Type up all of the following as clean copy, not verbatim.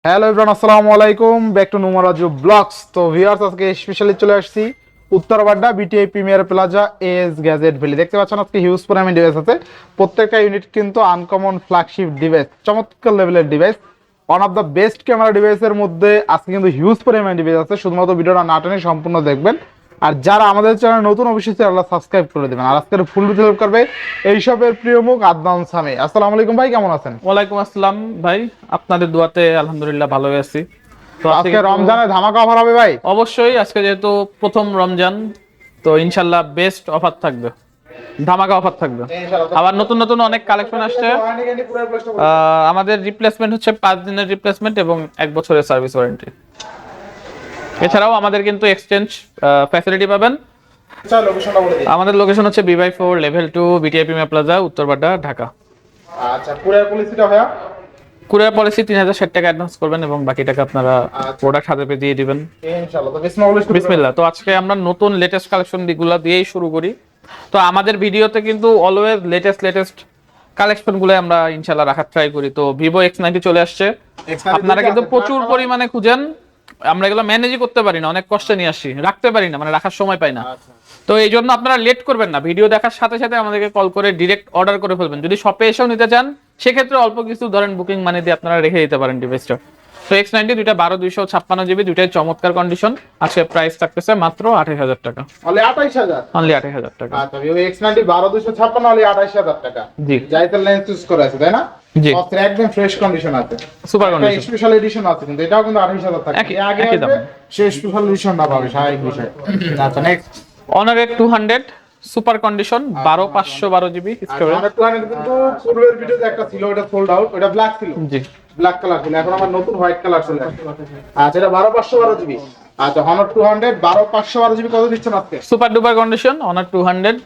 Hello everyone, আসসালামু আলাইকুম, back to নুমারাজু blogs. তো ভিউয়ার্স, আজকে স্পেশালি চলে আসছি Uttar Badda BTI premier plaza S gadget valley. দেখতে পাচ্ছেন আজকে হিউজ পরিমাণ ডিভাইস আছে। প্রত্যেকটা ইউনিট কিন্তু আনকমন ফ্ল্যাগশিপ ডিভাইস, চমৎকার লেভেলের device, one of the best camera ডিভাইসের মধ্যে আজকে কিন্তু হিউজ পরিমাণ ডিভাইস আছে। শুধুমাত্র ভিডিওটা না টেনে সম্পূর্ণ দেখবেন। আর যারা আমাদের চ্যানেল নতুন, অবশ্যই চ্যানেলটা সাবস্ক্রাইব করে দেবেন। আর আজকের ফুল ভিডিও হেল্প করবে এইসবের প্রিয় মুখ আদনান সামি। আসসালামু আলাইকুম ভাই, কেমন আছেন? ওয়ালাইকুম আসসালাম ভাই, আপনাদের দোয়াতে আলহামদুলিল্লাহ ভালো আছি। তো আজকে রমজানে ধামাকা অফার হবে ভাই। অবশ্যই আজকে যেহেতু প্রথম রমজান, তো ইনশাল্লাহ বেস্ট অফার থাকবে, ধামাকা অফার থাকবে। আবার নতুন নতুন অনেক কালেকশন আসছে। আমাদের রিপ্লেসমেন্ট হচ্ছে 5 দিনের রিপ্লেসমেন্ট এবং 1 বছরের সার্ভিস ওয়ারেন্টি। এছাড়াও আমাদের কিন্তু এক্সচেঞ্জ ফ্যাসিলিটি পাবেন। আমাদের লোকেশন হচ্ছে B/4 level 2 BTI premier plaza, Uttar Badda, Dhaka. আচ্ছা, কুরিয়ার পলিসিটা ভাইয়া? কুরিয়ার পলিসি 3060 টাকা অ্যাডভান্স করবেন এবং বাকি টাকা আপনারা প্রোডাক্ট হাতে পেয়ে দিয়ে দিবেন ইনশাআল্লাহ। তো বিসমিল্লাহ। তো আজকে আমরা নতুন লেটেস্ট কালেকশন গুলো দিয়েই শুরু করি। তো আমাদের ভিডিওতে কিন্তু অলওয়েজ লেটেস্ট কালেকশন গুলো আমরা ইনশাআল্লাহ রাখার ট্রাই করি। তো ভিভো X90 চলে আসছে। আপনারা কিন্তু প্রচুর পরিমাণে খুঁজেন, আমরা এগুলো ম্যানেজই করতে পারি না, অনেক কষ্টে নিয়ে আসি, রাখতে পারি না, মানে রাখার সময় পাই না। তো এই জন্য আপনারা লেট করবেন না, ভিডিও দেখার সাথে সাথে আমাদেরকে কল করে ডিরেক্ট অর্ডার করে ফেলবেন। যদি শপে এসেও নিতে চান সেক্ষেত্রে অল্প কিছু ধরেন বুকিং মানি দিয়ে আপনারা রেখে দিতে পারেন ডিভাইসটা। তো X90 দুইটা 12/256 জিবি, দুইটাই চমৎকার কন্ডিশন। আজকে প্রাইস থাকতেছে মাত্র 28,000 টাকা। অনলি 28,000? অনলি 28,000 টাকা। আচ্ছা, ভিভো X90 12/256 অনলি 28,000 টাকা। জি, জাইতাল লেন্স ইউজ করা আছে তাই না? জি, অস্ত্র একদম ফ্রেশ কন্ডিশন আছে, সুপার কন্ডিশন। স্পেশাল এডিশন আছে, কিন্তু এটাও কিন্তু 28,000 টাকা। একই আগে একই দাম। আসবে সে স্পেশাল এডিশন না পাবে, স্বাভাবিক বিষয়। আচ্ছা, নেক্সট অনারের 200 সুপার কন্ডিশন 12/512 জিবি স্টোরেজ। আমার 200 কিন্তু পূর্বের ভিডিওতে একটা ছিল, ওটা সোল্ড আউট, ওটা ব্ল্যাক ছিল, জি, ব্ল্যাক কালার ছিল। এখন আমার নতুন হোয়াইট কালার চলে আসছে। আচ্ছা, এটা 12/512 জিবি। আচ্ছা, Honor 200 12/512 জিবি কত দিচ্ছেন আজকে? Super duper condition honour 200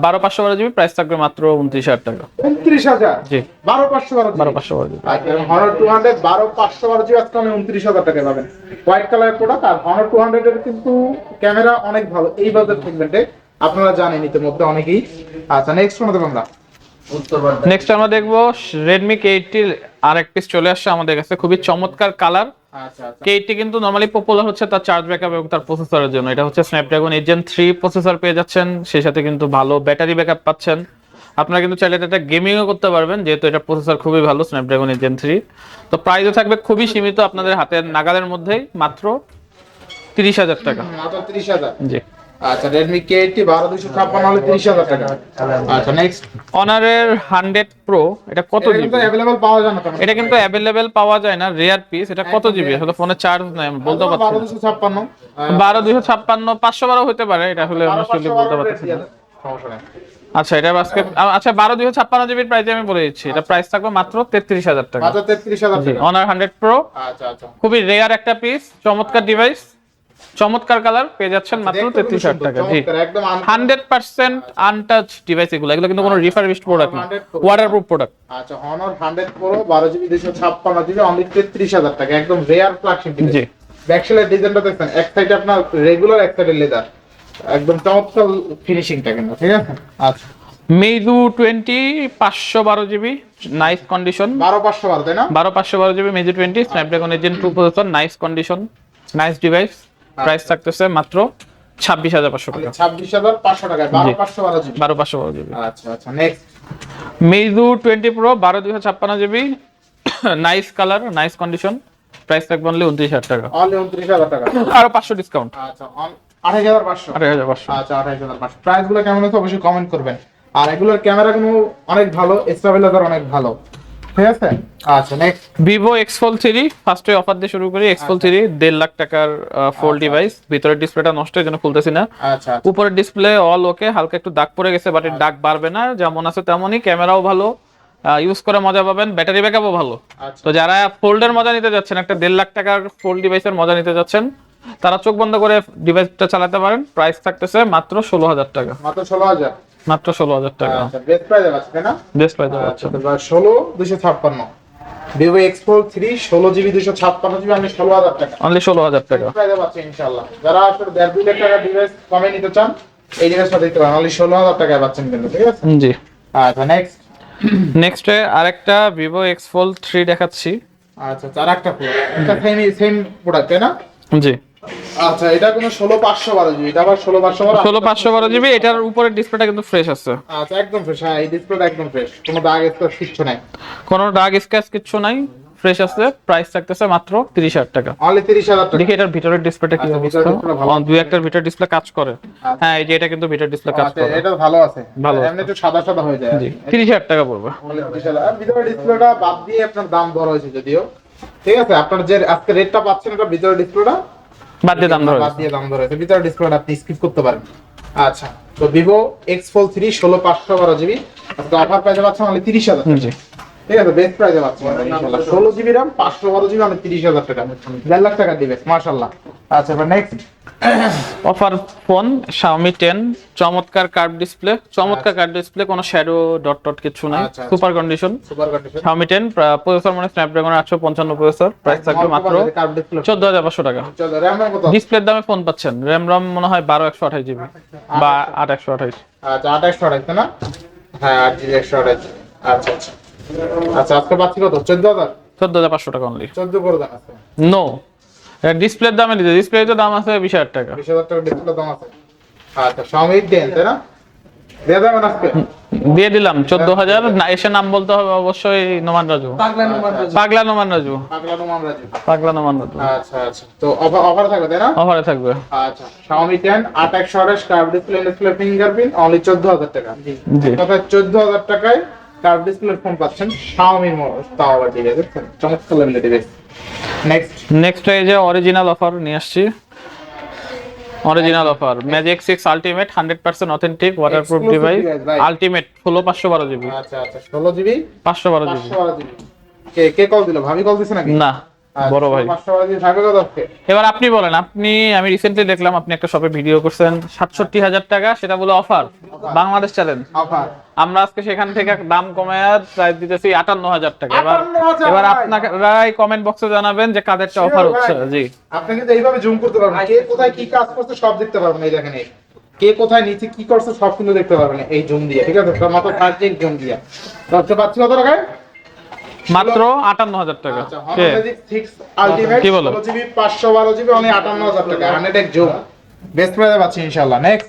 12/512 GB, price থাকবে মাত্র 29,000 টাকা। 29,000? জি, 12/512 জিবি। 12/512 জিবি। আচ্ছা, Honor 200 12/512 জিবি আজকে আমি 29,000 টাকায় পাবেন। হোয়াইট কালারের প্রোডাক্ট। আর Honor 200 এর কিন্তু ক্যামেরা অনেক ভালো এই বাজেট সেগমেন্টে, আপনারা জানেন ইতিমধ্যে অনেকেই। আচ্ছা, নেক্সট কোন দেব আমরা? নেক্সট আমরা দেখবো Redmi K80 আর এক পিস চলে আসছে আমাদের কাছে, খুবই চমৎকার কালার। আচ্ছা আচ্ছা, K80 কিন্তু নরমালি পপুলার হচ্ছে তার চার্জ ব্যাকআপ এবং তার প্রসেসরের জন্য। এটা হচ্ছে Snapdragon 8 Gen 3 প্রসেসর পেয়ে যাচ্ছেন, সেই সাথে কিন্তু ভালো ব্যাটারি ব্যাকআপ পাচ্ছেন। আপনারা কিন্তু চাইলে এটা গেমিংও করতে পারবেন, যেহেতু এটা প্রসেসর খুবই ভালো, Snapdragon 8 Gen 3। তো প্রাইসও থাকবে খুবই সীমিত, আপনাদের হাতের নাগালের মধ্যেই, মাত্র 30,000 টাকা। মাত্র 30,000? জি। আচ্ছা, Redmi K80 12/256 হলে 30,000 টাকা। আচ্ছা, নেক্সট অনারের 100 Pro, এটা কত এটা জিবি? কিন্তু अवेलेबल পাওয়া যায় না তো? এটা কিন্তু অ্যাভেলেবেল পাওয়া যায় না, রেয়ার পিস। এটা কত জিবি? আসলে ফোনে চার্জ নাই, আমি বলতে পারছি না। 12/256 12/256 512 হতে পারে, এটা আসলে অনেস্টলি বলতে পারছি না। সমস্যা নেই। আচ্ছা, এটা আজকে আচ্ছা 12/256 জিবির প্রাইস আমি বলে দিচ্ছি। এটা প্রাইস থাকবে মাত্র 33,000 টাকা। মাত্র 33,000 জি, টাকা। অনার 100 Pro, আচ্ছা আচ্ছা, খুবই রেয়ার একটা পিস, চমৎকার ডিভাইস, চমৎকার কালার, পেয়ে যাচ্ছেন মাত্র 33,000 টাকা। জি, চমৎকার, একদম 100% আনটাচ ডিভাইস এগুলো কিন্তু কোনো রিফারবিশড প্রোডাক্ট না, ওয়াটারপ্রুফ প্রোডাক্ট। আচ্ছা, Honor 100 Pro 12GB 256 GB only 33,000 টাকা, একদম রেয়ার ফ্ল্যাগশিপ ডিভাইস। জি, ব্যাকসাইডের ডিজাইনটা দেখছেন, এক সাইডে আপনার রেগুলার, এক সাইডে লেদার, একদম চমৎকার ফিনিশিংটা কিন্তু, ঠিক আছে? আচ্ছা, Meizu 20 512 জিবি, নাইস কন্ডিশন। 12/512 তাই না? 12/512 GB Meizu 20, Snapdragon 8 Gen 2 processor, nice condition, nice device. Price থাকতেছে মাত্র 26,500 টাকা। 26,500 টাকা, 12/512 জিবি। 12/512 জিবি। আচ্ছা আচ্ছা, next Meizu 20 Pro 12/256 GB, nice colour, nice condition, price থাকবে অনলি 29,000 টাকা। অনলি 29,000 টাকা। আরো 500 ডিসকাউন্ট, আচ্ছা, 28,500। 28,500। আচ্ছা, 28,500। প্রাইস গুলো কেমন আছে অবশ্যই কমেন্ট করবেন। আর এগুলোর ক্যামেরা গুলো অনেক ভালো, স্টেবিলাইজার অনেক ভালো, ঠিক আছে? আচ্ছা, নেক্সট Vivo X-Fold 3, ফার্স্টে অফার দিয়ে শুরু করি। X-Fold 3 1.5 লাখ টাকার ফোল্ড ডিভাইস। ভিতরের ডিসপ্লেটা নষ্ট, এর জন্য খুলতেছি না। আচ্ছা আচ্ছা, উপরের ডিসপ্লে অল ওকে, হালকা একটু দাগ পড়ে গেছে, বাট এর দাগ বাড়বে না, যেমন আছে তেমনই। ক্যামেরাও ভালো, ইউজ করে মজা পাবেন, ব্যাটারি ব্যাকআপও ভালো। আচ্ছা। তো যারা ফোল্ডের মজা নিতে যাচ্ছেন, একটা 1.5 লাখ টাকার ফোল্ড ডিভাইসের মজা নিতে যাচ্ছেন, তারা চোখ বন্ধ করে ডিভাইসটা চালাতে পারেন। প্রাইস থাকতেছে মাত্র 16,000 টাকা। মাত্র 16,000? মাত্র 16,000 টাকা, আচ্ছা, বেস্ট প্রাইস আছে তাই না? বেস্ট প্রাইস আচ্ছা, তো 16,256 Vivo X-Fold 3 16GB 256GB আমি 16,000 টাকা। অনলি 16,000 টাকা। প্রাইসে পাচ্ছেন ইনশাআল্লাহ। যারা আসলে 1.5-2 লাখ টাকা ডিভাইস কমে নিতে চান, এই ডিভাইসটা দেখতে পারেন, অনলি 16,000 টাকায় পাচ্ছেন কিন্তু, ঠিক আছে? জি। আচ্ছা, নেক্সট নেক্সটে আরেকটা Vivo X-Fold 3 দেখাচ্ছি। আচ্ছা চার একটা ফ্লোর, এটা সেম প্রোডাক্ট তাই না? জি আচ্ছা এটা কোনো 16512 জিবি, এটা আবার 16512 16512 জিবি, এটার উপরের ডিসপ্লেটা কিন্তু ফ্রেশ আছে, আচ্ছা একদম ফ্রেশ। হ্যাঁ এই ডিসপ্লেটা একদম ফ্রেশ, কোনো দাগ স্ক্র্যাচ কিচ্ছু নাই। কোনো দাগ স্ক্র্যাচ কিছু নাই, ফ্রেশ আছে। প্রাইস থাকতেছে মাত্র 30,000 টাকা। অনলি 30,000 টাকা। দেখি এটার ভিতরের ডিসপ্লেটা কি আচ্ছা, অবস্থা। ভিতরের ডিসপ্লে ভালো দুই একটার ভিতর ডিসপ্লে কাজ করে। হ্যাঁ এই যে এটা কিন্তু ভিতর ডিসপ্লে কাজ আচ্ছা করে। এটা ভালো আছে, ভালো আছে। এমনি একটু সাদা সাদা হয়ে যায়। জি 30,000 টাকা পড়বে। অনলি 30,000। আর ভিতরের ডিসপ্লেটা বাদ দিয়ে আপনার দাম ধরা হয়েছে যদিও, ঠিক আছে। আপনার যে আজকে রেটটা পাচ্ছেন এটা ভিতরের ডিসপ্লেটা বাদ দিয়ে দাম ধরে বাদ দিয়ে দাম ধরা হয়েছে, ভিতরের ডিসপ্লেটা আপনি স্কিপ করতে পারেন। আচ্ছা তো Vivo X Fold 3 16512 জিবি আজকে অফার প্রাইসে পাচ্ছেন অনলি 30,000। জি ঠিক আছে বেস্ট প্রাইসে পাচ্ছেন ইনশাআল্লাহ। 16 জিবি RAM 512 জিবি অনলি 30,000 টাকা, 1.5 লাখ টাকা দিবে মাশাআল্লাহ। আচ্ছা এবার নেক্সট অফার ফোন Xiaomi 10, চমৎকার কার্ভ ডিসপ্লে, চমৎকার কার্ভ ডিসপ্লে, কোনো শ্যাডো ডট টট কিছু নাই, আচ্ছা, super condition. Super condition Xiaomi 10 processor মানে স্ন্যাপড্রাগন 855 প্রসেসর, প্রাইস থাকবে মাত্র 14,500 টাকা। RAM কত? ডিসপ্লের দামে ফোন পাচ্ছেন, র্যাম রম মনে হয় 12/128 জিবি বা 8/128। আচ্ছা 28 না? হ্যাঁ 8 জিবি 128। আচ্ছা আচ্ছা আচ্ছা আজকে পাচ্ছি কত? 14,000 14,500 টাকা অনলি। 14 করে দাম আছে। নো ডিসপ্লের দামে দিতে, ডিসপ্লেতে দাম আছে 20,000 টাকা। 20,000 টাকা ডিসপ্লে দাম আছে। আচ্ছা Xiaomi 10 তাই না? দিয়ে দেবেন আজকে? দিয়ে দিলাম 14,000। না এসে নাম বলতে হবে অবশ্যই, নোমান রাজু, পাগলা নোমান রাজু, পাগলা নোমান রাজু। পাগলা নোমান রাজু। আচ্ছা আচ্ছা তো অফার থাকবে তাই না? অফারে থাকবে। আচ্ছা Xiaomi 10 8/128 curve display fingerprint only 14,000 টাকা। জি কথা 14,000 টাকায় কার্ভ ডিসপ্লে ফোন পাচ্ছেন Xiaomi এর মডেল, তাও আবার ডিভাইস দেখছেন চমৎকার লেভেলের ডিভাইস। নেক্সট এই যে অরিজিনাল অফার নিয়ে আসছি, original offer magic 6 ultimate 100% authentic waterproof Exclusive device, device, ভাই। Ultimate 16/512 GB. আচ্ছা আচ্ছা 16 জিবি 512 জিবি 512 জিবি। কে কল দিল? ভাবি কল দিছে নাকি? না বড় ভাই। 512 জিবি থাকবে কত আজকে? এবার আপনি বলেন, আমি রিসেন্টলি দেখলাম আপনি একটা শপে ভিডিও করছেন 67,000 টাকা, সেটা বলে অফার, বাংলাদেশ চ্যালেঞ্জ। অফার আমরা আজকে সেখান থেকে দাম কমায় প্রাইস দিতেছি 58,000 টাকা। এবার ভাই। আপনারাই কমেন্ট বক্সে জানাবেন যে কাদেরটা অফার হচ্ছে। জি আপনি কিন্তু এইভাবে জুম করতে পারবেন, কে কোথায় কি কাজ করছে সব দেখতে পারবেন। এই দেখেন এই কে কোথায় নিচে কি করছে সব কিন্তু দেখতে পারবেন এই জুম দিয়ে, ঠিক আছে? মাত্র 5 জুম দিয়ে দশটা পাচ্ছি কত টাকায়? মাত্র 58,000 টাকা। আচ্ছা কে Honor Magic 6 Ultimate কি বলো? 16 জিবি 512 জিবি অনলি 58,000 টাকা, 100x জুম বেস্ট প্রাইসে পাচ্ছি ইনশাআল্লাহ। নেক্সট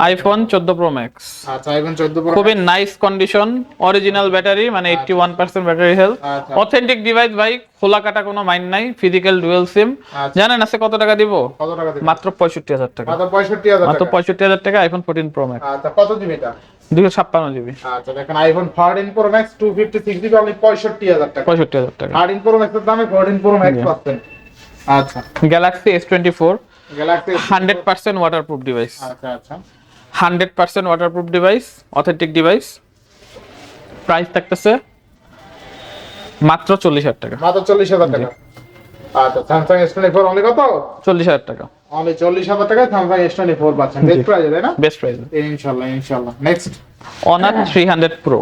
আইফোন 14 প্রো ম্যাক্স, আচ্ছা iPhone 14 Pro খুবই নাইস কন্ডিশন, অরিজিনাল ব্যাটারি মানে 81% ব্যাটারি হেলথ, আচ্ছা। অথেন্টিক ডিভাইস ভাই, খোলা কাটা কোনো মাইন্ড নাই, ফিজিক্যাল ডুয়াল সিম। আচ্ছা। জানেন আছে কত টাকা দিব? কত টাকা দিবেন? মাত্র 65,000 টাকা। মাত্র 65,000 মাত্র টাকা। 65,000 টাকা আইফোন 14 প্রো ম্যাক্স, আচ্ছা কত জিবি এটা? 256 জিবি, আচ্ছা দেখেন iPhone 14 Pro Max 256 GB only 65,000 টাকা। 65,000 টাকা। 13 Pro Max এর দামে 14 Pro Max পাচ্ছেন। আচ্ছা Galaxy S24 Galaxy 100% waterproof device, আচ্ছা আচ্ছা 100% waterproof device, authentic device. Price থাকতেছে মাত্র 40,000 টাকা। মাত্র 40,000 টাকা। আচ্ছা Samsung S24 অনলি কত? 40,000 টাকা অনলি 40,000 টাকায় Samsung S24 পাচ্ছেন বেস্ট প্রাইসে তাই না? Best price. ইনশাআল্লাহ ইনশাআল্লাহ। নেক্সট Honor 300 Pro,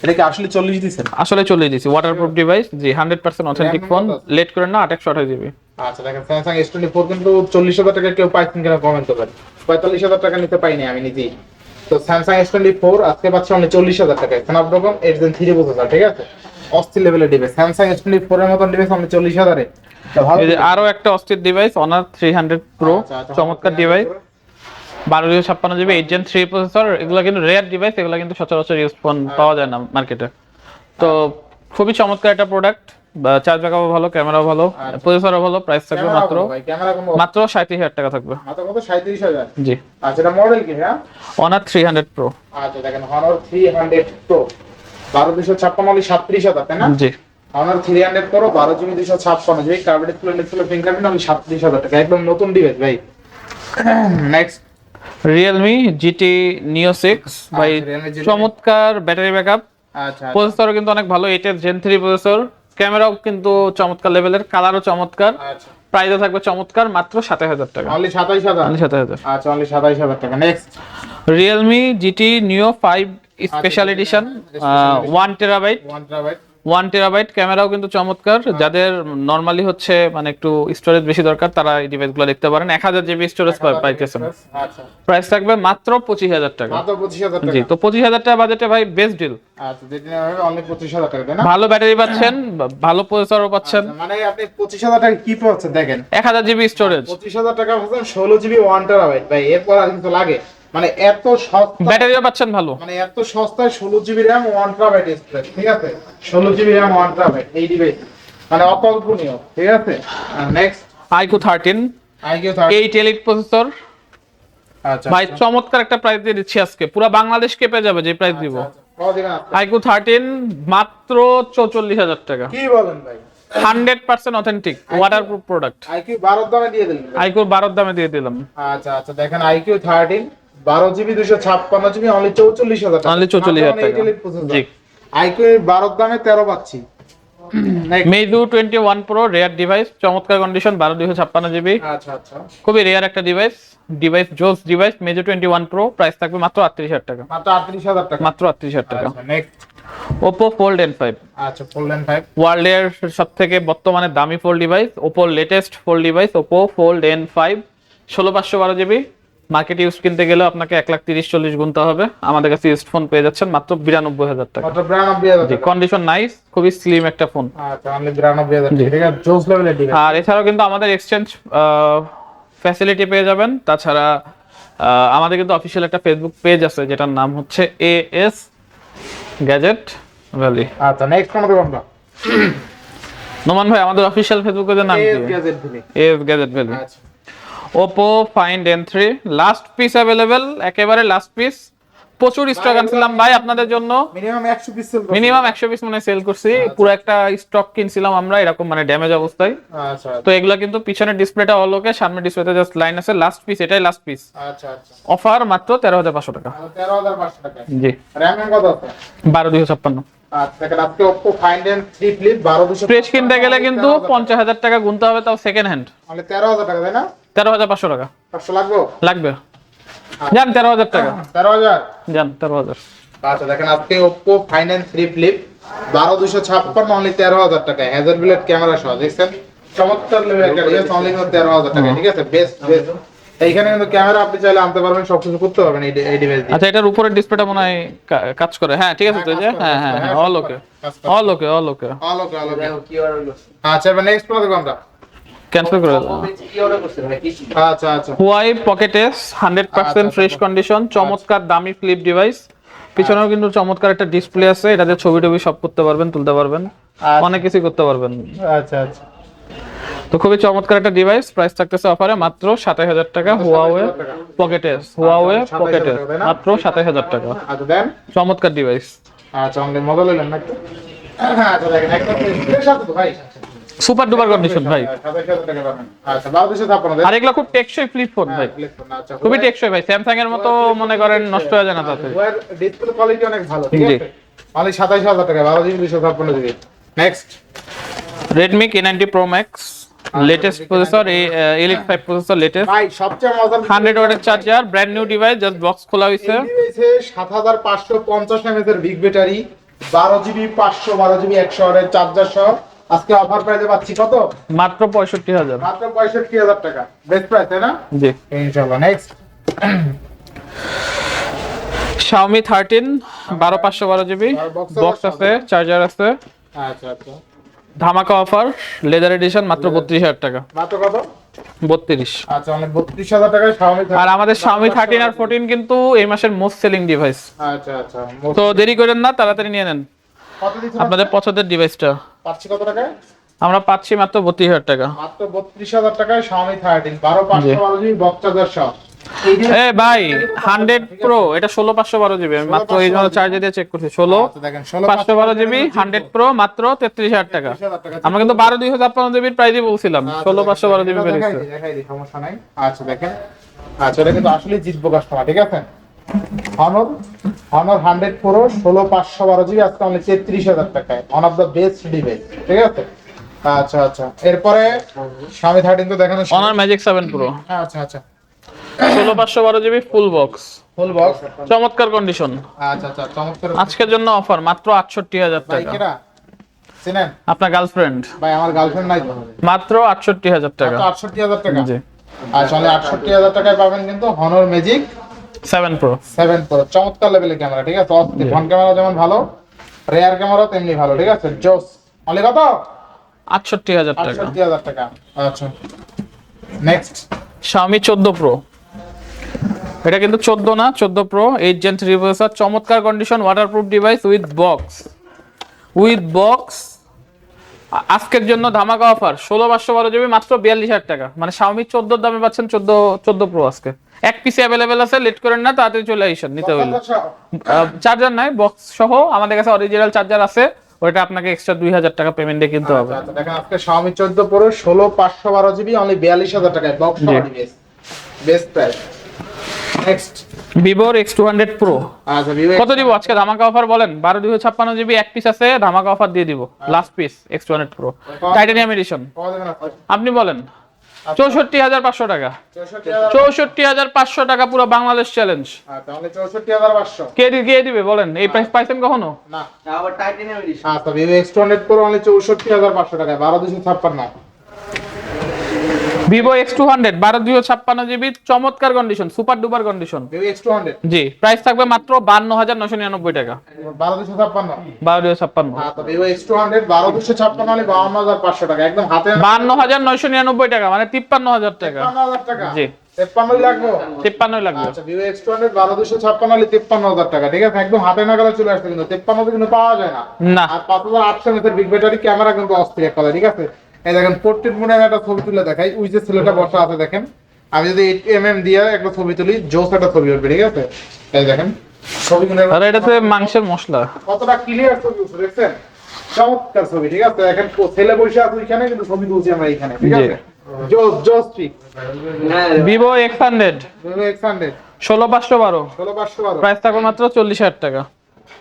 এটা কি আসলে 40 দিবেন? আসলে চলে দিয়েছি, ওয়াটারপ্রুফ ডিভাইস। জি 100% অথেন্টিক ফোন, লেট করেন না, 8/128 জিবি। আচ্ছা দেখেন Samsung S24 কিন্তু 40,000 টাকা কেউ পাইছেন কিনা কমেন্ট করবেন। 45,000 টাকা নিতে পাইনি আমি নিজেই। তো Samsung S24 আজকে পাচ্ছি অনলি 40,000 টাকায়, Snapdragon 8 Gen 3 প্রসেসর, ঠিক আছে? অস্থির লেভেলের ডিভাইস Samsung S24 এর মতন ডিভাইস অনলি 40,000 এ। এই যে আরো একটা অস্থির ডিভাইস Honor 300 Pro, চমৎকার ডিভাইস, 1256 জিবি 8 Gen 3 প্রসেসর। এগুলো কিন্তু রেয়ার ডিভাইস, এগুলো কিন্তু সচরাচর ইউজ ফোন পাওয়া যায় না মার্কেটে। তো খুবই চমৎকার একটা প্রোডাক্ট, চার্জ ব্যাকআপও ভালো, ক্যামেরাও ভালো, প্রসেসরও ভালো। প্রাইস থাকবে মাত্র ক্যামেরা কোন মাত্র 37,000 টাকা থাকবে। মাত্র কত? 37,000। জি আচ্ছা এটা মডেল কি হ্যাঁ? Honor 300 Pro। আচ্ছা দেখেন Honor 300 Pro 12,256 অনলি 37,000 তাই না? জি Honor 300 Pro 12 GB 256 GB curve display fingerprint only 37,000 টাকা, একদম নতুন ডিভাইস ভাই। নেক্সট Realme GT Neo 6 ভাই, আচ্ছা, Realme GT চমৎকার ব্যাটারি ব্যাকআপ, আচ্ছা প্রসেসরও কিন্তু অনেক ভালো, 8 Gen 3 প্রসেসর, ক্যামেরাও কিন্তু চমৎকার লেভেলের, কালারও চমৎকার, আচ্ছা প্রাইসও থাকবে চমৎকার মাত্র 27,000 টাকা। অনলি 27,000। অনলি 27,000। আচ্ছা অনলি 27,000 টাকা। Next Realme GT Neo 5 special edition 1 terabyte, 1 terabyte 1 terabyte ক্যামেরাও কিন্তু চমৎকার, যাদের নরমালি হচ্ছে মানে একটু স্টোরেজ বেশি দরকার তারা এই ডিভাইসগুলো দেখতে পারেন। 1000 জিবি স্টোরেজ পাইতেছেন। আচ্ছা, প্রাইস থাকবে মাত্র 25000 টাকা। মাত্র 25,000 টাকা। জি, তো 25000 টাকা বাজেটে ভাই বেস্ট ডিল। আচ্ছা, যেটা হবে অনলি 25,000 টাকা, তাই না? ভালো ব্যাটারি পাচ্ছেন, ভালো প্রসেসরও পাচ্ছেন। আচ্ছা, মানে আপনি 25,000 টাকা কি পাচ্ছেন দেখেন, 1000 জিবি স্টোরেজ, 25,000 টাকা পাচ্ছেন 16 জিবি 1 টেরাবাইট। ভাই এরপর আর কিছু লাগে? মানে এত সস্তা, ব্যাটারিও পাচ্ছেন ভালো। মানে এত সস্তায় 16 জিবি র্যাম 1 টেরাবাইট স্টোরেজ, ঠিক আছে? 16 জিবি র্যাম 1 টেরাবাইট এই ডিভাইস মানে অকল্পনীয়, ঠিক আছে? Next iQOO 13 iQOO 13। 8 elite processor. আচ্ছা ভাই চমৎকার একটা প্রাইস দিয়ে দিচ্ছি আজকে, পুরো বাংলাদেশ কেঁপে যাবে যে প্রাইস দিব। কত দিবেন আপনি? iQOO 13 মাত্র 44,000 টাকা। কি বলেন ভাই? 100% অথেন্টিক ওয়াটারপ্রুফ প্রোডাক্ট। iQOO 12 দামে দিয়ে দিলেন ভাই। iQOO 12 দামে দিয়ে দিলাম। আচ্ছা আচ্ছা, দেখেন iQOO 13 12 জিবি 256 জিবি অনলি 44,000 টাকা। Only 44,000 টাকা। জি। iQOO 12 দামে 13 পাচ্ছি। Meizu 21 Pro রেয়ার ডিভাইস, চমৎকার কন্ডিশন, 12 জিবি। আচ্ছা আচ্ছা, খুবই রেয়ার একটা ডিভাইস, জোস ডিভাইস। Meizu 21 Pro প্রাইস থাকবে মাত্র 38,000 টাকা। মাত্র 38,000 টাকা। মাত্র 38,000 টাকা। আচ্ছা নেক্সট। Oppo Fold N5 আচ্ছা, Fold N5 ওয়ার্ল্ডের সবথেকে বর্তমানে দামি fold device, Oppo latest fold device Oppo Fold N5 16/512 GB. Market use কিনতে গেলে আপনাকে 1,30,40 গুনতে হবে, আমাদের কাছে ইউজড ফোন পেয়ে যাচ্ছেন মাত্র 92,000 টাকা। মাত্র 92,000 জি, টাকা। কন্ডিশন নাইস, খুবই স্লিম একটা ফোন। আচ্ছা, অনলি 92,000 টাকা, ঠিক আছে? জোস লেভেলের ডিভাইস। আর এছাড়াও কিন্তু আমাদের এক্সচেঞ্জ ফ্যাসিলিটি পেয়ে যাবেন। তাছাড়া আমাদের কিন্তু অফিসিয়াল একটা ফেসবুক পেজ আছে যেটার নাম হচ্ছে AS গ্যাজেট ভ্যালি। আচ্ছা নেক্সট কোন দেব আমরা? নোমান ভাই আমাদের অফিসিয়াল ফেসবুক পেজের নাম AS কি? Gadget valley. AS gadget valley. আচ্ছা, Oppo Find N3 last piece available, একেবারে লাস্ট পিস। প্রচুর স্টক আনছিলাম ভাই আপনাদের জন্য, মিনিমাম 100 পিস সেল করছি। মিনিমাম 100 পিস মানে সেল করছি। পুরো একটা স্টক কিনছিলাম আমরা এরকম মানে ড্যামেজ অবস্থায়। আচ্ছা তো এগুলা কিন্তু পিছনের ডিসপ্লেটা অল ওকে, সামনে ডিসপ্লেতে জাস্ট লাইন আছে। লাস্ট পিস, এটাই লাস্ট পিস। আচ্ছা আচ্ছা, অফার মাত্র 13,500 টাকা। 13,500 টাকা। জি, র‍্যাম কত আছে? 12,256। আচ্ছা, দেখেন আজকে Oppo Find N3 Flip 12,256 fresh কিনতে গেলে কিন্তু 50,000 টাকা গুনতে হবে, তাও সেকেন্ড হ্যান্ড। মানে 13,000 টাকা, তাই না? 13,500 টাকা 500 লাগবে? লাগবে। যান 13,000 টাকা, 13,000। যান 13,000। আচ্ছা, দেখেন আজকে Oppo Find N3 Flip 12,256 only 13,000 টাকা, হ্যাজার বিলেট ক্যামেরা সহ, দেখছেন? চমৎকার লেভেল একটা ডিভাইস অনলি 13,000 টাকা, ঠিক আছে? Best best. এইখানে কিন্তু ক্যামেরা আপনি চাইলে আনতে পারবেন, সবকিছু করতে পারবেন এই ডিভাইস দিয়ে। আচ্ছা, এটার উপরের ডিসপ্লেটা মনে হয় কাজ করে। হ্যাঁ ঠিক আছে, তো এই যে হ্যাঁ হ্যাঁ অল ওকে, অল ওকে, অল ওকে। আলো কি অর্ডার করছেন? আচ্ছা, এবার নেক্সট প্রোডাক্ট দেখব আমরা। ক্যান্সেল করে দাও। কি অর্ডার করছেন ভাই? কি আচ্ছা আচ্ছা, Huawei Pocket S 100% fresh condition, চমৎকার দামি ফ্লিপ ডিভাইস। পিছনেও কিন্তু চমৎকার একটা ডিসপ্লে আছে, এটাতে ছবি টবি সব করতে পারবেন, তুলতে পারবেন, অনেক কিছু করতে পারবেন। আচ্ছা আচ্ছা, তো খুবই চমৎকার একটা ডিভাইস। প্রাইস থাকতেছে অফারে মাত্র 27,000 টাকা। Huawei Pocket S, Huawei Pocket S মাত্র 27,000 টাকা। আচ্ছা দেন। চমৎকার ডিভাইস, আচ্ছা, অনলি মডেল নিলেন না একটু? আচ্ছা, দেখেন একটা ফ্রেশ আছে তো ভাই। সুপার ডুপার কন্ডিশন ভাই। 27,000 টাকা পাবেন। আচ্ছা, 12,256 দেন। আর এগুলো খুব টেকসই ফ্লিপ ফোন ভাই, আচ্ছা, খুবই টেকসই ভাই। স্যামসাং এর মতো মনে করেন নষ্ট হয়ে যায় না তাতে। ওয়ার ডিসপ্লে কোয়ালিটি অনেক ভালো, ঠিক জি। আছে? অনলি 27,000 টাকা, 12 GB 256 GB. Next. Redmi K90 Pro Max latest processor, Elite 5 processor latest, ভাই সবচেয়ে মজার 100 ওয়াটের charger, brand new device, just box খোলা হয়েছে। এই ডিভাইসে 7550 এমএএইচ এর বিগ ব্যাটারি, 12 জিবি 512 জিবি 100 ওয়াটের চার্জার সহ আজকে অফার প্রাইসে পাচ্ছি কত? মাত্র 65,000। মাত্র 65,000 টাকা। বেস্ট প্রাইস, তাই না? জি। ইনশাআল্লাহ। নেক্সট। Xiaomi 13 12/512 জিবি, বক্স আছে, চার্জার আছে, আচ্ছা আচ্ছা, ধামাকা অফার, লেদার এডিশন, মাত্র 32,000 টাকা। মাত্র কত? 32। আচ্ছা, অনেক 32,000 টাকায় Xiaomi। আর আমাদের Xiaomi 13 আর 14 কিন্তু এই মাসের মোস্ট সেলিং ডিভাইস। আচ্ছা আচ্ছা, তো দেরি করেন না, তাড়াতাড়ি নিয়ে নেন কত দিচ্ছেন আপনাদের পছন্দের ডিভাইসটা। পাচ্ছি কত টাকায়? আমরা পাচ্ছি মাত্র 32,000 টাকা। মাত্র 32,000 টাকায় Xiaomi 13 12/512 জিবি বক্স চার্জার সহ। এ ভাই 100 প্রো, এটা 16/512 জিবি, আমি মাত্র এই জন্য চার্জ দিয়ে চেক করছি। 16 দেখেন 512 জিবি 100 প্রো মাত্র 33,000 টাকা। আমরা কিন্তু 12,256 জিবির প্রাইসই বলছিলাম, 16/512 জিবি বেরিয়েছে। দেখাই দিই, সমস্যা নাই। আচ্ছা দেখেন, আচ্ছা এটা কিন্তু আসলে জিতবো কাস্টমার, ঠিক আছে? Honor 100 Pro 16/512 জিবি আজকে অনলি 33,000 টাকায়, one of the best device, ঠিক আছে? আচ্ছা আচ্ছা, এরপরে Xiaomi 13 তো দেখানো শেষ। Honor Magic 7 Pro আচ্ছা আচ্ছা, 16/512 GB full box, full box. চমৎকার কন্ডিশন। আচ্ছা আচ্ছা, চমৎকার। আজকের জন্য অফার মাত্র 68,000 টাকা। বাইকেরা চিনেন? আপনার গার্লফ্রেন্ড। ভাই আমার গার্লফ্রেন্ড নাই তো। মাত্র 68,000 টাকা। মাত্র 68,000 টাকা। জি। আসলে 68,000 টাকায় পাবেন কিন্তু Honor Magic 7 Pro। 7 Pro, চমৎকার লেভেলের ক্যামেরা, ঠিক আছে? অস্থির, ফ্রন্ট ক্যামেরা যেমন ভালো, রিয়ার ক্যামেরা তেমনি ভালো, ঠিক আছে? জোস। অনলি কত? 68,000 টাকা। 68,000 টাকা। আচ্ছা, নেক্সট Xiaomi 14 Pro। এটা কিন্তু 14 না, 14 Pro 8 Gen 3 প্রসেসর, চমৎকার condition, waterproof device with box. আজকের জন্য ধামাকা অফার 16/512 জিবি মাত্র 42,000 টাকা। মানে Xiaomi 14 দামে পাচ্ছেন 14 Pro আজকে। এক পিসি অ্যাভেলেবেল আছে, লেট করেন না, তাড়াতাড়ি চলে আসেন নিতে হলে। চার্জার নাই, বক্স সহ আমাদের কাছে অরিজিনাল চার্জার আছে, ওটা আপনাকে এক্সট্রা 2,000 টাকা পেমেন্টে কিনতে হবে। আচ্ছা, দেখেন আজকে Xiaomi 14 Pro 16/512 জিবি অনলি 42,000 টাকায়, বক্স সহ device, best price. Next Vivo X200 Pro। আচ্ছা, Vivo কত দিব আজকে ধামাকা অফার বলেন? 12,256 জিবি এক পিস আছে, ধামাকা অফার দিয়ে দিব, last piece X200 Pro titanium edition. কত দেবেন আপনি? আপনি বলেন। 64,500 টাকা। 64,500 টাকা, পুরো বাংলাদেশ চ্যালেঞ্জ। আচ্ছা, অনলি 64,500। কে দিবে বলেন? এই প্রাইস পাইছেন কখনো? না, আবার টাইটানিয়াম এডিশন। আচ্ছা, Vivo X200 Pro অনলি 64,500 টাকায়, 12,256। Vivo X200 12,256 জিবি, চমৎকার condition, super duper condition. Vivo X200 জি, প্রাইস থাকবে মাত্র 52,999 টাকা। 12,256। 52,256। আচ্ছা, Vivo X200 12,256 হলে 52,500 টাকা, একদম হাতে 52,999 টাকা, মানে 53,000 টাকা। 53,000 টাকা। জি, 53 লাগবে। 53 লাগবে। আচ্ছা, Vivo X200 12,256 হলে 53,000 টাকা, ঠিক আছে? একদম হাতে নাগালে চলে আসছে, কিন্তু 53 কিন্তু পাওয়া যায় না। না, আর 5,800 এর বিগ ব্যাটারি ক্যামেরা কিন্তু অস্থির এক কথা, ঠিক আছে? এই দেখেন পোর্ট্রেট মোডে একটা ছবি তুলে দেখাই, ওই যে ছেলেটা বসা আছে দেখেন, আমি যদি 8mm দিয়ে একটা ছবি তুলি, জোস একটা ছবি উঠবে, ঠিক আছে? এই দেখেন ছবিগুলো, আর এটাতে মাংসের মশলা। কতটা ক্লিয়ার ছবি উঠছে দেখছেন? চমৎকার ছবি, ঠিক আছে? এখন ছেলে বসে আছে ওইখানে, কিন্তু ছবি তুলছি আমরা এইখানে, ঠিক আছে? জোস জোস ঠিক। Vivo X100 Vivo X100 16,512 16,512 price থাকবে মাত্র 40,000 টাকা।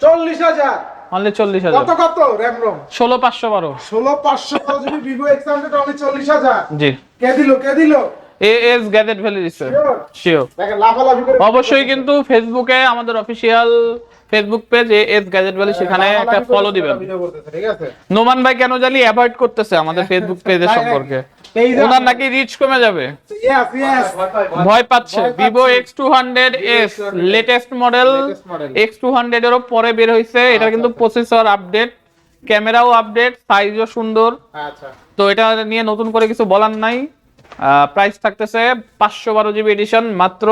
40,000। অনলি 40,000। কত RAM ROM? 16,512। 16,512 GB Vivo X100 only 40,000। জি, কে দিল? AS গ্যাজেট ভ্যালি দিছে। শিওর। দেখেন লাফালাফি করে, অবশ্যই কিন্তু ফেসবুকে আমাদের official Facebook page AS gadget valley, সেখানে একটা ফলো দিবেন। ভিডিও করতেছে, ঠিক আছে? নোমান ভাই কেন জানি অ্যাভয়েড করতেছে আমাদের ফেসবুক পেজের সম্পর্কে, ওনার নাকি রিচ কমে যাবে, ইয়েস ভয় পাচ্ছে। Vivo X200s latest model, X200 এরও পরে বের হইছে, এটা কিন্তু প্রসেসর আপডেট, ক্যামেরাও আপডেট, সাইজও সুন্দর। আচ্ছা, তো এটা নিয়ে নতুন করে কিছু বলার নাই। প্রাইস থাকতেছে 512 জিবি এডিশন মাত্র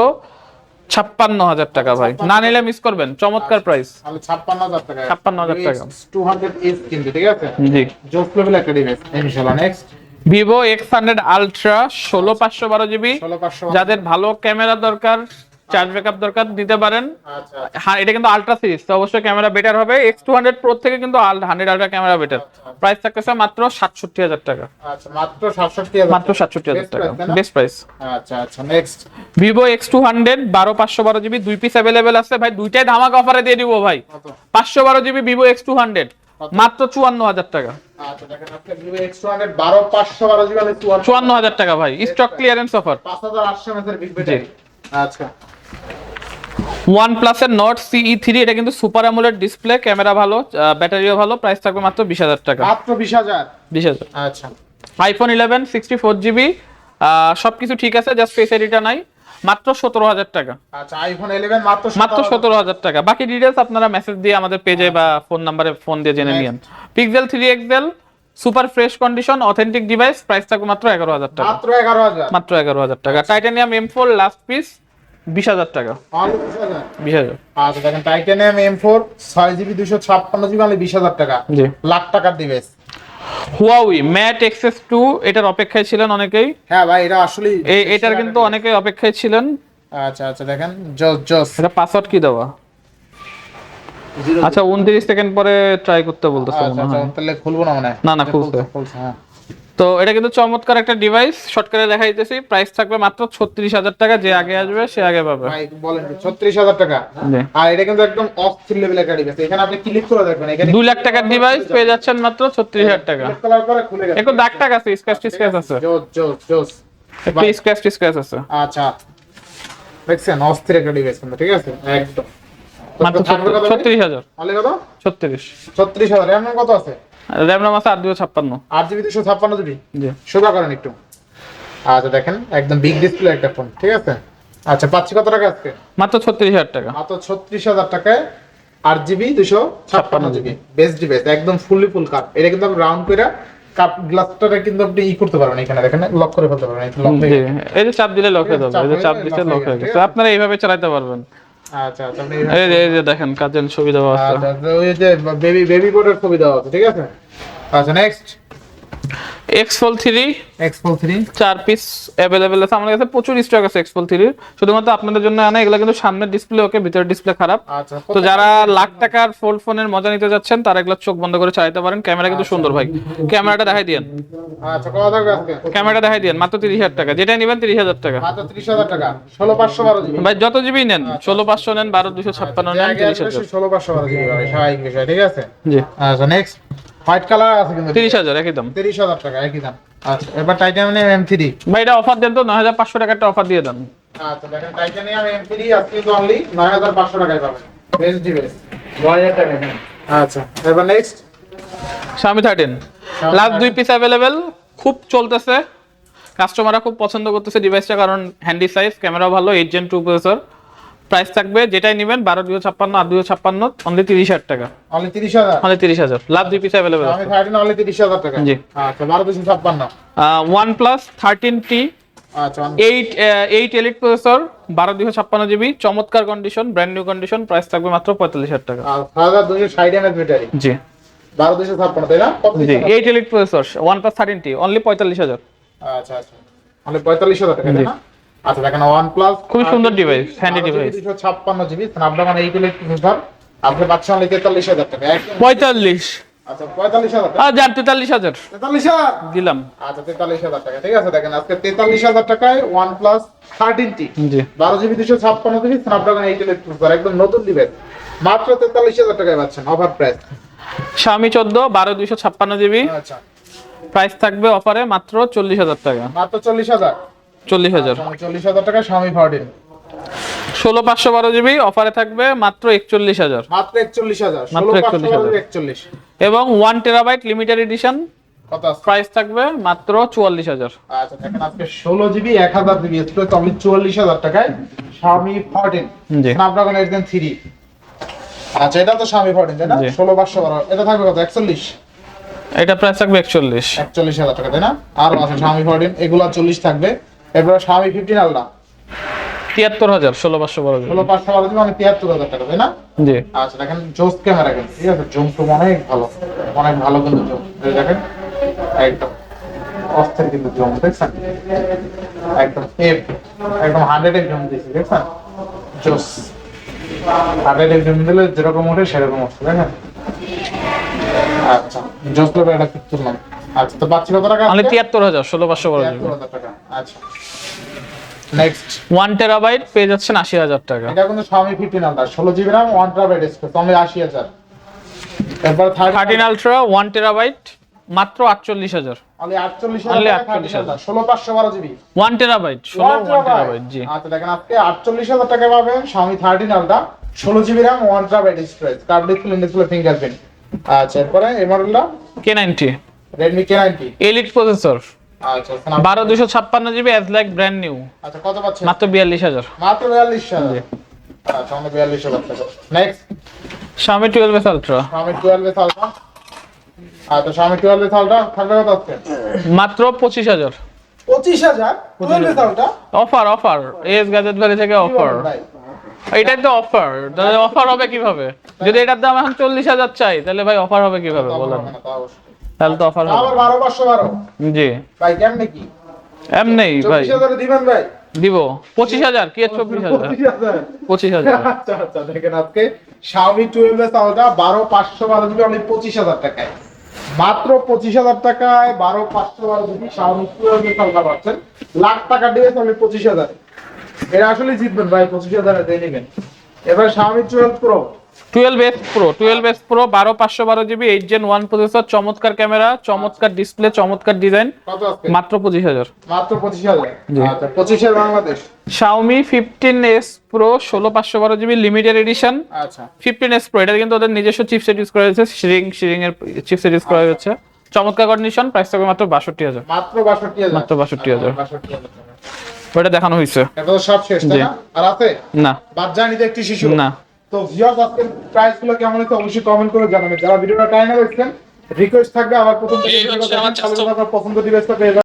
56,000 টাকা। ভাই না নিলে মিস করবেন, চমৎকার প্রাইস। তাহলে 56,000 টাকা, 56,000 টাকা। 200s কিন্তু, ঠিক আছে? জি, জোস লেভেল একটা ডিভাইস ইনশাআল্লাহ। Next Vivo X100 Ultra 16,512 GB, 16,512। যাদের ভালো ক্যামেরা দরকার, চার্জ ব্যাকআপ দরকার, নিতে পারেন। আচ্ছা, হ্যাঁ, এটা কিন্তু আলট্রা সিরিজ, তো অবশ্যই ক্যামেরা বেটার হবে। X200 Pro থেকে কিন্তু 100 আলট্রা ক্যামেরা বেটার। প্রাইস থাকতেছে মাত্র 67,000 টাকা। আচ্ছা, মাত্র 67,000। মাত্র 67,000 টাকা, বেস্ট প্রাইস। আচ্ছা, নেক্সট Vivo X200 12,512 জিবি, দুই পিস अवेलेबल আছে ভাই, দুইটাই ধামাকা অফারে দিয়ে দিব ভাই। 512 জিবি Vivo X200 মাত্র 54,000 টাকা। আচ্ছা, দেখেন আপনি Vivo X200 12,512 জিবি 54,000 টাকা ভাই, স্টক ক্লিয়ারেন্স অফার। 5,800 এর বিগ ব্যাটারি। আচ্ছা, OnePlus এর Nord CE3, এটা কিন্তু সুপার অ্যামোলেড ডিসপ্লে, ক্যামেরা ভালো, ব্যাটারিও ভালো, প্রাইস থাকবে মাত্র 20,000 টাকা। মাত্র 20,000। 20,000। আচ্ছা, iPhone 11 64 জিবি, সবকিছু ঠিক আছে, জাস্ট ফেস আইডিটা নাই, মাত্র 17,000 টাকা। আচ্ছা, iPhone 11 মাত্র মাত্র 17,000 টাকা। বাকি ডিটেইলস আপনারা মেসেজ দিয়ে আমাদের পেজে বা ফোন নম্বরে ফোন দিয়ে জেনে নিন। Pixel 3 XL super fresh condition, authentic device, price থাকবে মাত্র 11,000 টাকা। মাত্র 11,000। মাত্র 11,000 টাকা। টাইটানিয়াম M4 লাস্ট পিস 20,000 টাকা। অনলি 20,000। 20,000। আচ্ছা, দেখেন titanium M4 6GB 256 GB only 20,000 টাকা। জি, লাখ টাকার ডিভাইস। Huawei Mate X2, এটার অপেক্ষায় ছিলেন অনেকেই। হ্যাঁ ভাই, এটা আসলে এটার কিন্তু অনেকেই অপেক্ষায় ছিলেন। আচ্ছা, দেখেন জোস। এটা পাসওয়ার্ড কি দেওয়া? আচ্ছা, 29 সেকেন্ড পরে ট্রাই করতে বলতেছে মনে হয়। তাহলে খুলবো না মনে হয়। না খুলছে। হ্যাঁ। তো এটা কিন্তু চমৎকার একটা ডিভাইস, শর্টকাটে দেখাই দিতেছি। প্রাইস থাকবে মাত্র 36,000 টাকা, যে আগে আসবে সে আগে পাবে। ভাই বলেন 36,000 টাকা। জি, আর এটা কিন্তু একদম অস্থির লেভেলের একটা ডিভাইস। এখানে আপনি ক্লিক করে দেখবেন, এখানে 2 লাখ টাকার ডিভাইস পেয়ে যাচ্ছেন মাত্র 36,000 টাকা। ক্লিক করার পরে খুলে গেছে। একটু দাগ টাগ আছে, স্ক্র্যাচ আছে, জোস। একটু স্ক্র্যাচ আছে। আচ্ছা, দেখছেন অস্থির একটা ডিভাইস কিন্তু, ঠিক আছে? একদম মাত্র 36,000। অনলি কত? 36। 36,000। এর নাম কত আছে? র্যাম রাম আছে 8/256। 8GB 256GB। জি সোজা করেন একটু। আচ্ছা দেখেন একদম বিগ ডিসপ্লে একটা ফোন, ঠিক আছে। আচ্ছা পাচ্ছি কত টাকা আজকে? মাত্র 36,000 টাকা। মাত্র 36,000 টাকায় 8GB 256GB বেস্ট ডিভাইস, একদম ফুল কাপ। এটা কিন্তু আপনি রাউন্ড করে কাপ গ্লাসটা কিন্তু আপনি করতে পারবেন, এখানে দেখেন লক করে ফেলতে পারবেন। লক হয়ে জি, গেছে। এই যে চাপ দিলে লক হয়ে যাবে, এই যে চাপ দিলে lock লক হয়ে হয়ে গেছে, গেছে। আপনারা এইভাবে চালাতে পারবেন। আচ্ছা আচ্ছা আপনি এই যে দেখেন কাজের ছবি দেওয়া আছে। আচ্ছা ওই যে বেবি বোর্ডের ছবি দেওয়া আছে, ঠিক আছে। আচ্ছা next X-Fold 3 X-Fold 3। 4 piece available আছে আমাদের কাছে, প্রচুর স্টক আছে X-Fold 3 এর। শুধুমাত্র আপনাদের জন্য আনা, এগুলো কিন্তু সামনের ডিসপ্লে ওকে, ভিতরের ডিসপ্লে খারাপ। আচ্ছা তো যারা লাখ টাকার ফোল্ড ফোনের মজা নিতে যাচ্ছেন তারা এগুলো চোখ বন্ধ করে চালাতে পারেন। ক্যামেরা কিন্তু সুন্দর ভাই, ক্যামেরাটা দেখাই দিয়েন। আচ্ছা কত টাকা আজকে? ক্যামেরাটা দেখাই দিয়েন, মাত্র 30,000 টাকা। যেটা নেবেন 30,000 টাকা মাত্র 30,000 টাকা। 16512GB ভাই, যত জিবি নেন, 16,500 নেন, 12,256 নেন, 30,000। 16512GB ভাই, স্বাভাবিক বিষয়, ঠিক আছে। জি আচ্ছা নেক্সট হোয়াইট কালার আছে কিন্তু 30,000 একই দাম। 30,000 টাকা একই দাম। আচ্ছা এবার টাইটানিয়াম M3। ভাই এটা অফার দেন তো, 9,500 টাকা একটা অফার দিয়ে দেন। আচ্ছা দেখেন টাইটানিয়াম M3 আজকে কিন্তু অনলি 9,500 টাকায় পাবেন, বেস্ট ডিভাইস 9,000 টাকা। আচ্ছা এবার next Xiaomi 13 last 2 piece available, খুব চলতেছে, কাস্টমাররা খুব পছন্দ করতেছে ডিভাইসটা, কারণ হ্যান্ডি সাইজ, ক্যামেরাও ভালো, 8 Gen 2 প্রসেসর। প্রাইস থাকবে যেটাই নেবেন 12,256 8,256 অনলি 30,000 টাকা। Only 30,000। Only 30,000 last 2 piece available আমি 13 অনলি 30,000 টাকা। জি। আচ্ছা 12,256। OnePlus 13T আচ্ছা 8 Elite প্রসেসর, 12,256 জিবি, চমৎকার condition, brand new condition. Price থাকবে মাত্র 45,000 টাকা। আর 1260 mAh ব্যাটারি। জি 12,256 তাই না? জি 8 Elite processor, OnePlus 13T only 45,000। আচ্ছা আচ্ছা অনলি 45,000 টাকা তাই না? আচ্ছা দেখেন OnePlus খুবই সুন্দর device, handy device. 256GB Snapdragon 8 Elite processor, আপনি পাচ্ছেন অনলি 43,000 টাকা। 45 আচ্ছা 45,000 টাকা। যান 43,000 43,000 দিলাম। আচ্ছা 43,000 টাকা, ঠিক আছে। দেখেন আজকে 43,000 টাকায় OnePlus 13T জি 12GB 256GB Snapdragon 8 Elite processor, একদম নতুন ডিভাইস, মাত্র 43,000 টাকায় পাচ্ছেন অফার প্রাইস। Xiaomi 14 12,256 জিবি, আচ্ছা প্রাইস থাকবে অফারে মাত্র 40,000 টাকা। মাত্র 40,000। 40,000 40,000 টাকা Xiaomi 14 16,512 জিবি অফারে থাকবে মাত্র 41,000। মাত্র 41,000। মাত্র 16,512 41। এবং 1 টেরাবাইট লিমিটেড এডিশন, কত আছে? প্রাইস থাকবে মাত্র 44,000। আচ্ছা দেখেন আজকে 16GB 1000GB স্টোরেজ অনলি 44,000 টাকায় Xiaomi 14 জি স্ন্যাপড্রাগন 8 Gen 3। আচ্ছা এটা তো Xiaomi 14 তাই না? জি। 16,512 এটা থাকবে কত? 41। এটা প্রাইস থাকবে 41। 41,000 টাকা তাই না? আর আছে Xiaomi 14 এগুলা 40 থাকবে। এরপর Xiaomi 15 Ultra 73,000 16,512 জিবি। 16,512 মানে 73,000 টাকা তাই না? জি আচ্ছা দেখেন জোস ক্যামেরা কিন্তু, ঠিক আছে, জুম টুম অনেক ভালো, অনেক ভালো কিন্তু জুম। দেখেন একদম অস্থির কিন্তু জুম, দেখছেন একদম একদম 100 জুম দিয়েছে, দেখছেন জোস। 100 জুম দিলে যেরকম ওঠে সেরকম ওঠে, দেখেন। আচ্ছা জোস লেভেল একটা পিকচার নাম। আচ্ছা তো পাচ্ছি কত টাকা? Only 73,000 16,512 GB. 73,000 টাকা। আচ্ছা নেক্সট 1 টেরাবাইট পেয়ে যাচ্ছেন 80,000 টাকা। এটা কিন্তু Xiaomi 15 Ultra 16GB RAM 1 TB space only 80,000। এরপর 13 আলট্রা 1 টেরাবাইট মাত্র 48,000। অনলি 48,000 Only টাকা 48,000 16,512GB 1 টেরাবাইট 1 টেরাবাইট জি। আচ্ছা দেখেন আজকে 48,000 টাকা পাবেন Xiaomi 13 Ultra 16GB RAM 1 TB storage, curve display fingerprint. আচ্ছা এরপরে এই মডেলটা K90 Redmi K90। Elite processor, আচ্ছা 12,256 GB as like brand new, আচ্ছা কত পাচ্ছেন? মাত্র 42,000। মাত্র 42,000। আচ্ছা আমরা 42,000 টাকা। Next Xiaomi 12s ultra Xiaomi 12 Ultra। আচ্ছা Xiaomi 12 Ultra থাকবে কত আজকে? মাত্র 25,000। 25,000 12 Ultra offer S gadget valley থেকে অফার। ভাই এটাই তো অফার, তাহলে অফার হবে কিভাবে? যদি এটার দাম এখন 40,000 চাই তাহলে ভাই অফার হবে কিভাবে বলেন? তাহলে তো অফার হবে। আবার 12,512 জি ভাই কেমনে কি? এমনি ভাই 24,000 দিবেন ভাই? দিব 25,000 কি 24,000 25,000। আচ্ছা আচ্ছা দেখেন আজকে Xiaomi 12s Ultra 12,512 GB only 25,000 টাকায়, মাত্র 25,000 টাকায় 12,512 জিবি Xiaomi 12s Ultra পাচ্ছেন। লাখ টাকা ডিভাইস অনলি 25,000। এটা আসলে জিতবেন ভাই, 25,000 এ দিয়ে নেবেন। এবার Xiaomi 12 Pro 12S Pro 12S Pro 12512 GB 8 Gen 1 processor, চমৎকার ক্যামেরা, চমৎকার ডিসপ্লে, চমৎকার ডিজাইন, কত আজকে? মাত্র 25000। মাত্র 25000। আচ্ছা 25 Bangladesh. Xiaomi 15S Pro 16512 GB limited edition. আচ্ছা 15S Pro এটা কিন্তু ওদের নিজস্ব চিপসেট ইউজ করা হয়েছে, শিরিং এর চিপসেট ইউজ করা হয়েছে। চমৎকার কন্ডিশন, প্রাইস থাকবে মাত্র 62000। মাত্র 62000। মাত্র 62000। 62000। ওটা দেখানো হয়েছে। এটা তো সব শেষ তাই না? আর আছে? না বাদ জানি তো একটি শিশু। না। তো ভিউয়ার্স আজকে প্রাইস গুলো কেমন হয়েছে অবশ্যই কমেন্ট করে জানাবেন। যারা ভিডিওটা টাইম না দেখছেন রিকোয়েস্ট থাকবে আবার প্রথম থেকে এই হচ্ছে ভিডিওটা আমার দেখেন, তাহলে আপনার পছন্দের ডিভাইসটা পেয়ে যাবেন।